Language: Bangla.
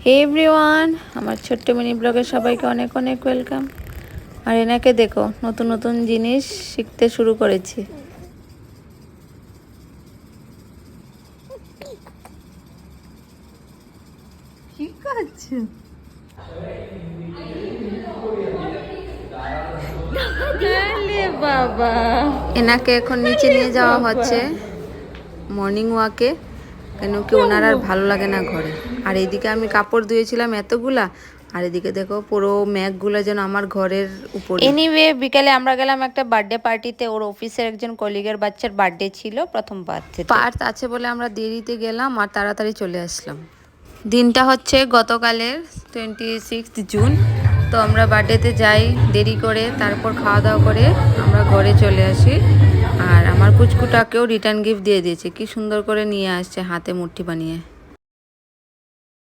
হে এভরিওয়ান, আমার ছোট্ট মিনি ব্লগে সবাইকে অনেক অনেক ওয়েলকাম। আর এনাকে দেখো, নতুন নতুন জিনিস শিখতে শুরু করেছি। কি করছো? বাবা, এনাকে এখন নিচে নিয়ে যাওয়া হচ্ছে মর্নিং ওয়াকে, কেন কি ওনার আর ভালো লাগে না ঘরে। আর এইদিকে আমি কাপড় ধুয়েছিলাম এতগুলা, আর এদিকে দেখো পুরো ম্যাগগুলো যেন আমার ঘরের উপরে। এনিওয়ে, বিকালে আমরা গেলাম একটা বার্থডে পার্টিতে। ওর অফিসের একজন কলিগের বাচ্চার বার্থডে ছিল, প্রথম বার্থডে পার্ট আছে বলে আমরা দেরিতে গেলাম আর তাড়াতাড়ি চলে আসলাম। দিনটা হচ্ছে গতকালের 26 জুন। তো আমরা বার্থডেতে যাই দেরি করে, তারপর খাওয়া দাওয়া করে আমরা ঘরে চলে আসি। আর আমার পুচকুটাকেও রিটার্ন গিফট দিয়ে দিয়েছে, কি সুন্দর করে নিয়ে আসছে হাতে মুঠি বানিয়ে।